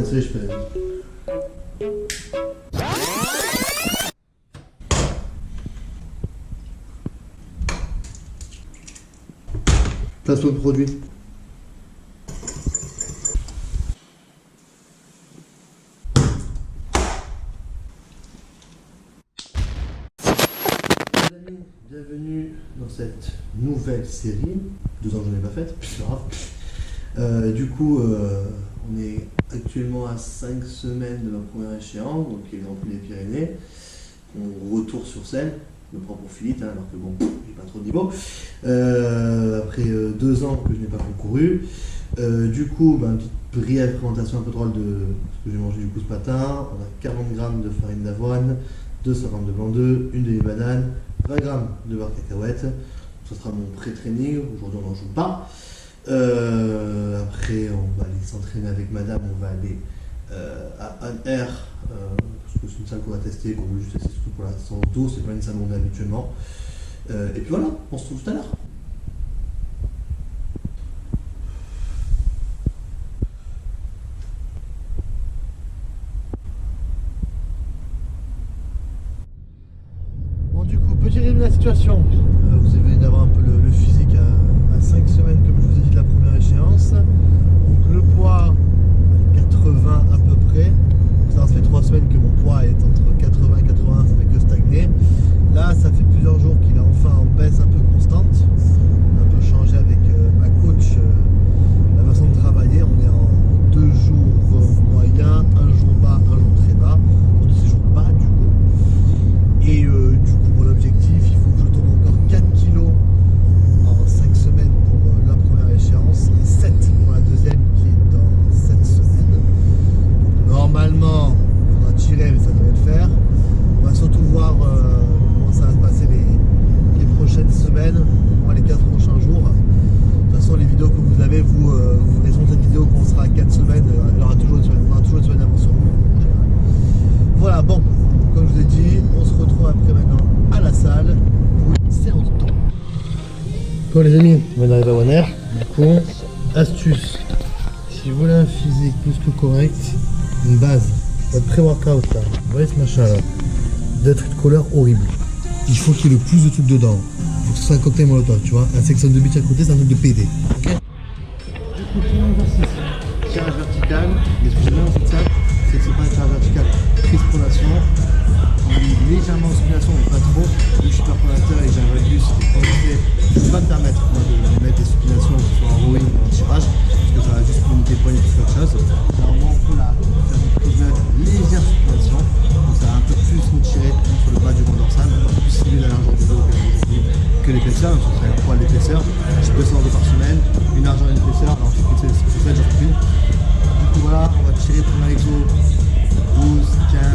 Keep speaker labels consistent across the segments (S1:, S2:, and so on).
S1: stressé, je fais. Placement de produit. Bienvenue dans cette nouvelle série. 2 ans que je n'ai pas faite, c'est grave. Du coup, on est actuellement à 5 semaines de ma première échéance, donc qui est le Grand Prix des Pyrénées. On retourne sur scène, je me prends pour Philippe, hein, alors que bon, j'ai pas trop de niveau. Après 2 ans que je n'ai pas concouru. Du coup, une petite brève présentation un peu drôle de ce que j'ai mangé du coup ce matin. On a 40 grammes de farine d'avoine, 200 grammes de blanc d'œuf, une demi-banane, 20 grammes de beurre de cacahuète. Ce sera mon pré-training. Aujourd'hui, on n'en joue pas. Après, on va aller s'entraîner avec madame. On va aller à Anne-Air, parce que c'est une salle qu'on va tester, qu'on veut juste tester surtout pour la séance d'eau. C'est pas une salle où on est habituellement. Et puis voilà, on se retrouve tout à l'heure. Du coup, petit résumé de la situation. Vous venez d'avoir un peu le physique à 5 semaines, comme je vous ai dit, de la première échéance. Donc le poids, 80 à peu près. Ça fait 3 semaines que mon poids est entre 80 et 81, ça fait que stagner. Là, ça fait plusieurs jours qu'il est enfin en baisse un peu constante. On a un peu changé avec ma coach la façon de travailler. On est en 2 jours moyens, 1 jour bas, 1 jour très bas. On dit 6 jours bas du coup. Et du coup, mon objectif, il faut que je tombe encore 4 kilos en 5 semaines pour la première échéance et 7 pour la deuxième qui est dans 7 semaines. Donc, normalement, il faudra tirer, mais ça devrait le faire. On va surtout voir comment ça va se passer les prochaines semaines, moi les 4 prochains jours. De toute façon, les vidéos que vous avez, vous verrez cette vidéo quand on sera à 4 semaines, il y aura toujours une semaine d'avance sur vous. Voilà, bon. Comme je vous ai dit, on se retrouve après maintenant à la salle pour une séance de temps. Bon les amis, on vient d'arriver à One Air. Du coup, astuce, si vous voulez un physique plus que correct, une base, votre pré-workout là, vous voyez ce machin là, d'être de couleur horrible. Il faut qu'il y ait le plus de trucs dedans. Il faut que ce soit un cocktail molotov, tu vois. Un section de beach à côté, c'est un truc de PD. Ok. Du coup, premier exercice, tirage vertical. Mais ce que j'aime bien dans cette salle, c'est que c'est pas un tirage vertical, prise pronation. On est légèrement en supination, mais pas trop. Le superponateur et j'ai un radius et je ne peux pas me permettre moi, de mettre des supinations, que ce soit en rowing ou en tirage, parce que ça va juste limiter les poignets et tout autre chose. Normalement, on peut faire des prises légères supinations, donc ça va un peu plus nous tirer sur le bas du grand dorsal, on va plus cibler la largeur du dos que l'épaisseur, donc ça serait un poids l'épaisseur. J'ai 2 séances par semaine, une largeur et une épaisseur, alors je fais 7 jours plus. Du coup voilà, on va tirer premier exo 12, 15,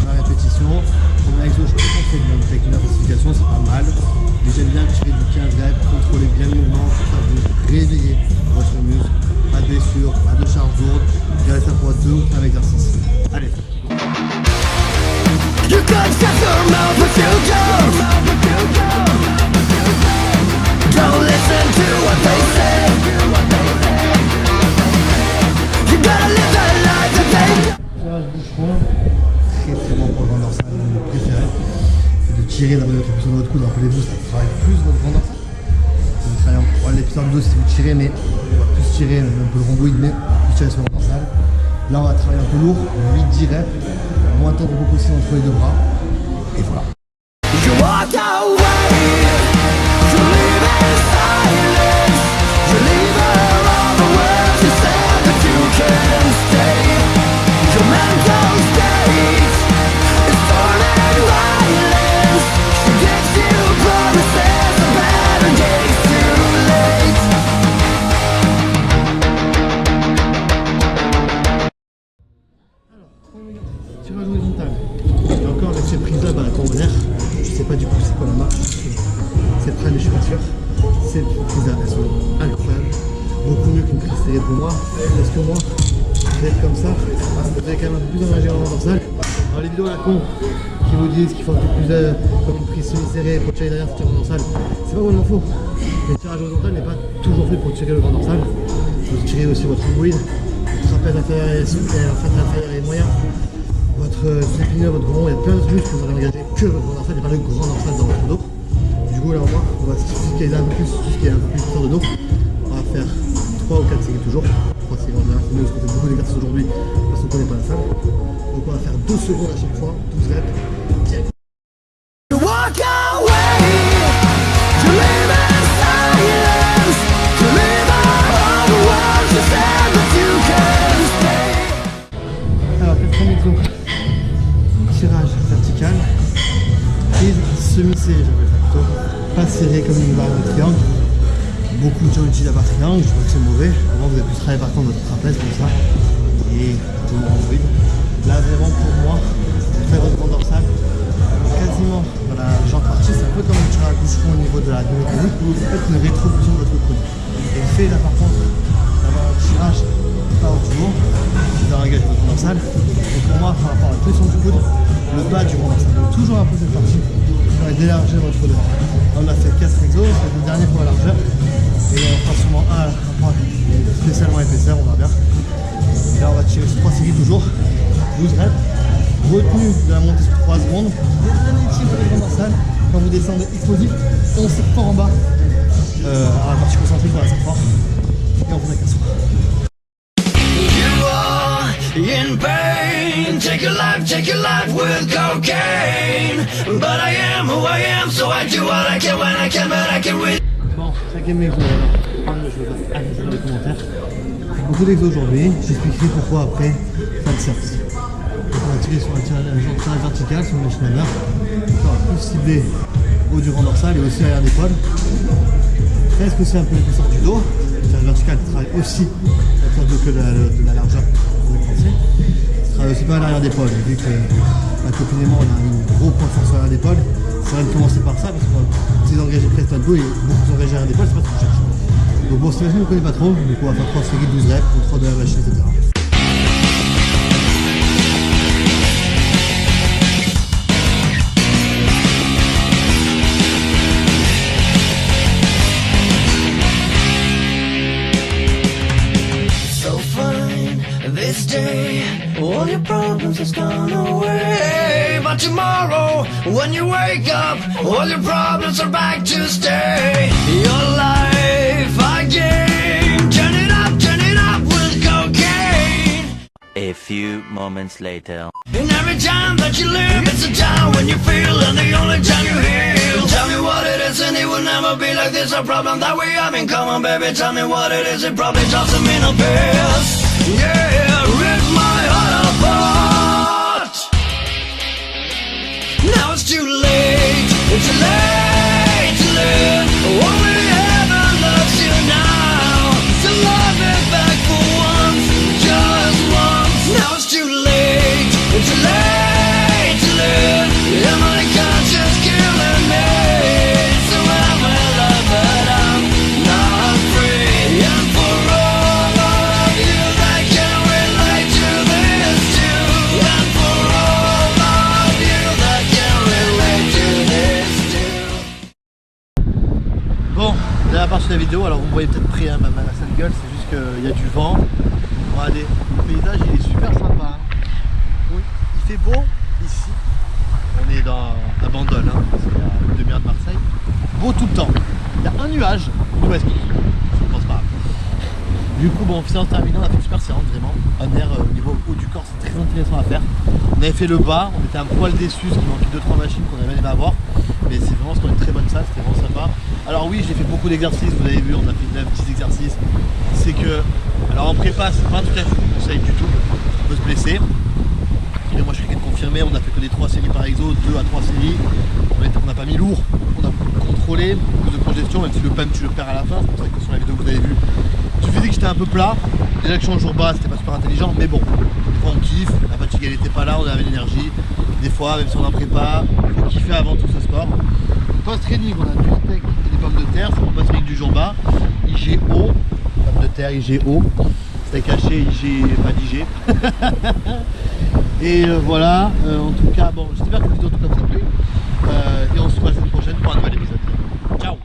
S1: 20 répétitions. Premier exo, je peux contrôler avec une intensification, c'est pas mal. Mais j'aime bien tirer du 15 reps, contrôler bien le mouvement, pour ça vous réveiller votre muscle. Pas de blessure, pas de charge lourde. Regardez ça pour 2 ou 3 exercices. Allez. You can shut your mouth but you don't. Don't listen to what they say. You gotta live that life that they. Tirage boucheron, très bon pour le grand dorsal, mon préféré. C'est de tirer dans votre position de votre coude. Rappelez-vous, ça travaille plus votre grand dorsal. Vous travaillez l'épisode 2 si vous tirez, mais on va plus tirer un peu le rhomboïde, mais plus tirer sur le grand dorsal. Là, on va travailler un peu lourd, 8-10 reps, moins tendre beaucoup aussi entre les 2 bras. Et voilà. You walk away, you live in silence, you leave all the words you said that you can't stay. Your mental state is torn and violence. She gives you promises of better days too late. Alors, tirage horizontal. Et encore avec ces prises là, quand on air, je sais pas du coup c'est quoi la marque. C'est près, mais je suis pas sûr. Ces prises là, elles sont incroyables. Beaucoup mieux qu'une prise serrée pour moi. Parce que moi, je vais être comme ça. Vous avez quand même un peu plus engagé en dorsal. Dans les vidéos à la con qui vous disent qu'il faut un peu plus comme une prise semi-serrée pour tirer derrière, tirer le grand dorsal. C'est pas vraiment faux. Le tirage horizontal n'est pas toujours fait pour tirer le grand dorsal. Vous tirez aussi votre rhomboïde. trapèze inférieur et moyen, votre épineux, votre gros, il y a plein de muscles que vous allez engager que votre grand dorsal et pas le grand dorsal dans votre dos. Du coup, là au moins, on va se focaliser un peu plus tout ce qui est un peu plus puissant de dos. On va faire 3 ou 4 séries toujours. 3 séries en général, c'est mieux parce qu'on fait beaucoup d'exercices aujourd'hui parce qu'on ne connaît pas la salle. Donc on va faire 2 secondes à chaque fois, 12 reps. Direct.
S2: Walk away to live in silence, to live all the words you said that you can stay.
S1: Alors, quatrième exo, tirage vertical, prise semi-serrée, j'appelle ça plutôt, pas serré comme une barre de triangle. Beaucoup de gens utilisent la barre triangle, je trouve que c'est mauvais. Avant, vous avez pu travailler par contre votre trapèze comme ça, et tout le monde en vide. Là, vraiment pour moi, vous faites votre grand dorsal, quasiment dans la jambe partie, c'est un peu comme un tirage bouchon au niveau de la mécanique, où vous faites une rétrofusion de votre coude. Et le fait là par contre d'avoir un tirage pas au toujours, qui va engager votre grand dorsal, et pour moi par rapport à la pression du coude, le bas du grand dorsal. Donc toujours un peu cette partie qui va d'élargir votre dos. Là on a fait 4 exos, c'est le dernier pour la largeur, et là on fera sûrement un point spécialement épaisseur, on va bien. Et là on va tirer sur 3 séries toujours, 12 reps. Retenue de la montée sur 3 secondes, bien étiré le grand dorsal. Quand vous descendez explosif, on se fort en bas à la partie concentrique, voilà, c'est fort. Et on fait la casse.
S2: You are in pain. Take your life with cocaine. But I am who I am, so I do what I can when I can, but I can win.
S1: Bon, 5ème exo, alors. Je vais faire dans les commentaires. Beaucoup d'exos aujourd'hui, j'expliquerai pourquoi après faire le service. On va tirer sur un tirage vertical sur une machine à nerf. On va plus cibler haut du grand dorsal et aussi arrière d'épaule. Presque aussi un peu l'épaisseur du dos. Le tirage vertical travaille aussi la de la largeur pour les Français. Il travaille aussi pas à l'arrière d'épaule. Vu que ma copine et moi on a un gros point fort sur l'arrière d'épaule, c'est vrai de commencer par ça parce qu'on s'est engagé presque à dos et beaucoup s'engager à l'arrière d'épaule, c'est pas ce qu'on cherche. Donc bon, cette machine on ne connaît pas trop, donc on va faire 3 séries, 12 reps, contrôle de la machine, etc.
S2: This day, all your problems has gone away. But tomorrow, when you wake up, all your problems are back to stay. Your life again, turn it up with cocaine.
S3: A few moments later.
S2: And every time that you live, it's a time when you feel, and the only time you heal. Tell me what it is, and it will never be like this. A problem that we have in common, baby. Tell me what it is, it probably drops a mental pills. Yeah, rip my heart apart. Now it's too late, it's too late to live. Only heaven loves you now. So love it back for once, just once. Now it's too late, it's too late to live. Yeah, my conscience killing me. So I'm in love, but I'm not free. And for all of you that can relate to this too, and for all of you that can relate to this too.
S1: Bon, dernière partie de la vidéo, alors vous me voyez peut-être pris ma sale gueule, c'est juste qu'il y a du vent. Regardez, le paysage il est super sympa. Oui, il fait beau ici. On est dans la Bandol, hein, c'est à une demi-heure de Marseille. Beau tout le temps. Il y a un nuage, nous est-ce je pense pas. Du coup, bon, séance terminée, on a fait une super séance, vraiment. Un air au niveau haut du corps, c'est très intéressant à faire. On avait fait le bas, on était un poil déçus, parce qu'il manquait 2-3 machines qu'on avait aimé avoir. Mais c'est vraiment ce qu'on est une très bonne salle, c'était vraiment sympa. Alors oui, j'ai fait beaucoup d'exercices, vous avez vu, on a fait plein de petits exercices. C'est que, alors en prépa, c'est pas un truc que je vous conseille du tout, on peut se blesser. Et moi je suis quelqu'un de confirmé, on a fait que des 3 séries par exo, 2 à 3 séries. On n'a pas mis lourd, on a contrôlé, plus de congestion, même si le PEM tu le perds à la fin, c'est pour ça que sur la vidéo que vous avez vue, il suffisait que j'étais un peu plat. Déjà que je suis en jour bas, c'était pas super intelligent, mais bon, des fois on kiffe, la fatigue elle était pas là, on avait l'énergie. Des fois, même si on est en prépa, il faut kiffer avant tout ce sport. Post-training, on a du steak et des pommes de terre, c'est mon post-training du jour bas. IGO, pommes de terre, IGO, steak haché, IG, pas d'IG. Et voilà, en tout cas, bon, j'espère que la vidéo vous a plu. Et on se voit la semaine prochaine pour un nouvel épisode. Ciao!